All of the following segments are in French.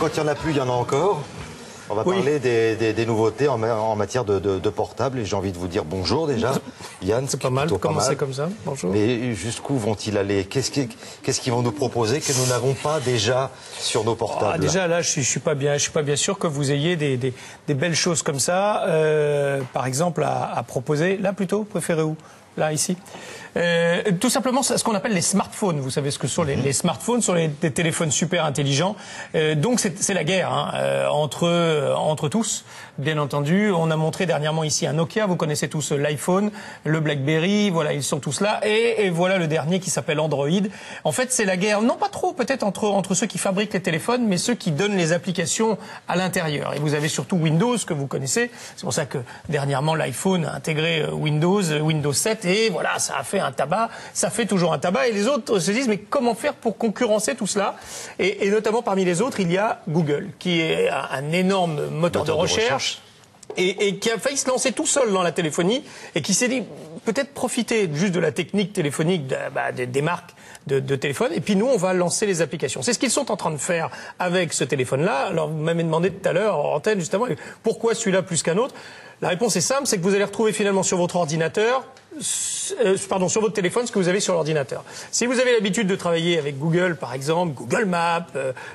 quand il n'y en a plus, il y en a encore. On va parler des nouveautés en matière de portable. Et j'ai envie de vous dire bonjour déjà. Yann, c'est pas mal, commencer comme ça. Bonjour. Mais jusqu'où vont-ils aller? Qu'est-ce qu'ils vont nous proposer que nous n'avons pas déjà sur nos portables? Déjà là, je suis pas bien sûr que vous ayez des belles choses comme ça. Par exemple, à proposer. Là plutôt, préférez où? Là, ici. Tout simplement, ce qu'on appelle les smartphones. Vous savez ce que sont les smartphones, sont des téléphones super intelligents. Donc c'est la guerre entre tous, bien entendu. On a montré dernièrement ici un Nokia. Vous connaissez tous l'iPhone, le BlackBerry. Voilà, ils sont tous là. Et voilà le dernier qui s'appelle Android. En fait, c'est la guerre, non pas trop peut-être entre ceux qui fabriquent les téléphones, mais ceux qui donnent les applications à l'intérieur. Et vous avez surtout Windows que vous connaissez. C'est pour ça que dernièrement l'iPhone a intégré Windows 7. Et voilà, ça a fait un tabac, ça fait toujours un tabac. Et les autres se disent, mais comment faire pour concurrencer tout cela? Et notamment parmi les autres, il y a Google, qui est un énorme moteur de recherche. Et qui a failli se lancer tout seul dans la téléphonie et qui s'est dit peut-être profiter juste de la technique téléphonique des marques de téléphone et puis nous on va lancer les applications. C'est ce qu'ils sont en train de faire avec ce téléphone-là. Alors vous m'avez demandé tout à l'heure en antenne justement pourquoi celui-là plus qu'un autre. La réponse est simple, c'est que vous allez retrouver finalement sur votre ordinateur, sur votre téléphone, ce que vous avez sur l'ordinateur. Si vous avez l'habitude de travailler avec Google, par exemple, Google Maps,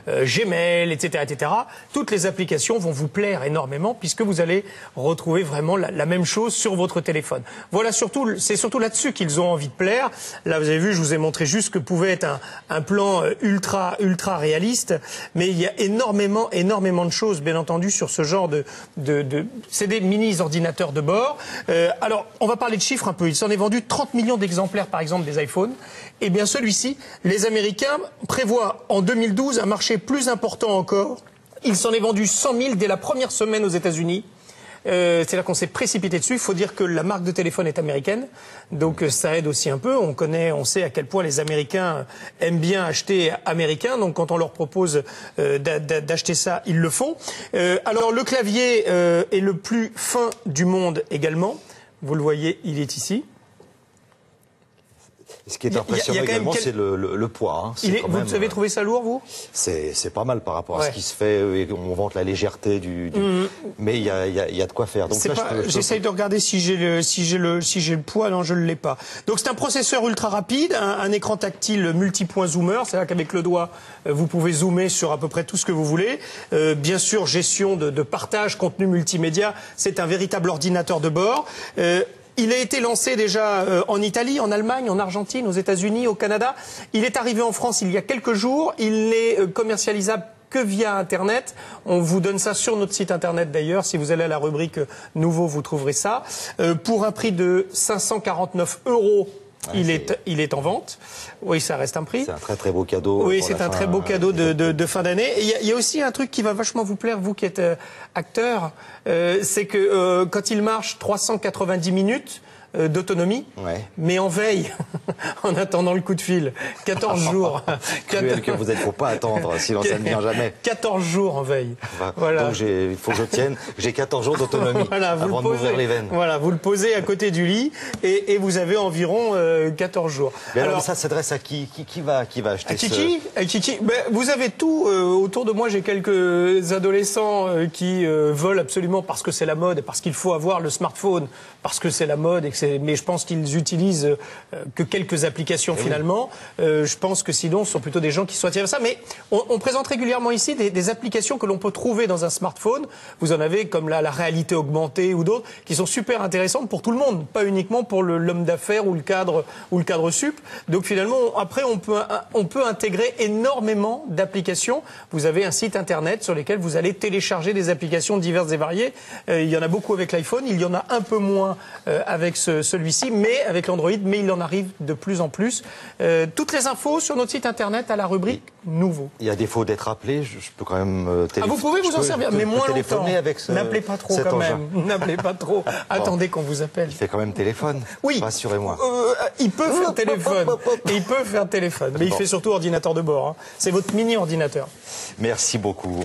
Gmail, etc., toutes les applications vont vous plaire énormément puisque vous allez retrouver vraiment la même chose sur votre téléphone. Voilà, c'est surtout là-dessus qu'ils ont envie de plaire. Là, vous avez vu, je vous ai montré juste ce que pouvait être un plan ultra réaliste, mais il y a énormément de choses, bien entendu, sur ce genre c'est des mini-ordinateurs de bord. Alors, on va parler de chiffres un peu. Il s'en est vendu 30 millions d'exemplaires, par exemple, des iPhones. Eh bien, celui-ci, les Américains prévoient en 2012 un marché plus important encore. Il s'en est vendu 100 000 dès la première semaine aux États-Unis. C'est là qu'on s'est précipité dessus. Il faut dire que la marque de téléphone est américaine, donc ça aide aussi un peu. On sait à quel point les Américains aiment bien acheter américain. Donc quand on leur propose d'acheter ça, ils le font. Alors le clavier est le plus fin du monde également. Vous le voyez, il est ici. Ce qui est impressionnant également, c'est le poids. Vous avez trouvé ça lourd, vous? C'est pas mal par rapport à ce qui se fait. On vante la légèreté mais il y a de quoi faire. Donc j'essaye de regarder si j'ai le poids. Non, je ne l'ai pas. Donc c'est un processeur ultra rapide, un écran tactile multipoint zoomer. C'est-à-dire qu'avec le doigt, vous pouvez zoomer sur à peu près tout ce que vous voulez. Bien sûr, gestion de partage, contenu multimédia. C'est un véritable ordinateur de bord. Il a été lancé déjà en Italie, en Allemagne, en Argentine, aux États-Unis, au Canada. Il est arrivé en France il y a quelques jours. Il n'est commercialisable que via Internet. On vous donne ça sur notre site Internet d'ailleurs. Si vous allez à la rubrique Nouveau, vous trouverez ça. Pour un prix de 549 €. Il est en vente. Oui, ça reste un prix. C'est un très beau cadeau. Oui, c'est un très beau cadeau de fin d'année. Et il y a aussi un truc qui va vachement vous plaire, vous qui êtes acteur, c'est que quand il marche 390 minutes d'autonomie, mais en veille, en attendant le coup de fil, 14 jours. Cruel que vous êtes, faut pas attendre, sinon ça ne vient jamais. 14 jours en veille. Voilà. Donc il faut que je tienne. J'ai 14 jours d'autonomie avant de m'ouvrir les veines. Voilà, vous le posez à côté du lit et vous avez environ 14 veulent. Alors ça s'adresse à qui va acheter à Kiki. Vous avez tout autour de moi. J'ai quelques adolescents qui veulent absolument parce que c'est la mode, parce qu'il faut avoir le smartphone, parce que c'est la mode. Mais je pense qu'ils utilisent que quelques applications finalement. Je pense que sinon, ce sont plutôt des gens qui sont attirés à ça. Mais on présente régulièrement ici des applications que l'on peut trouver dans un smartphone. Vous en avez comme la réalité augmentée ou d'autres qui sont super intéressantes pour tout le monde, pas uniquement pour l'homme d'affaires ou le cadre sup. Donc finalement, après, on peut intégrer énormément d'applications. Vous avez un site internet sur lequel vous allez télécharger des applications diverses et variées. Il y en a beaucoup avec l'iPhone, il y en a un peu moins avec celui-ci, mais avec l'Android, mais il en arrive de plus en plus. Toutes les infos sur notre site internet à la rubrique Nouveau. Il y a défaut d'être appelé, je peux quand même vous pouvez vous en servir, mais moins longtemps. N'appelez pas trop quand même. N'appelez pas trop. Attendez qu'on vous appelle. Il fait quand même téléphone. Oui. Rassurez-moi. Il peut faire téléphone. Il peut faire téléphone, mais il fait surtout ordinateur de bord. C'est votre mini ordinateur. Merci beaucoup.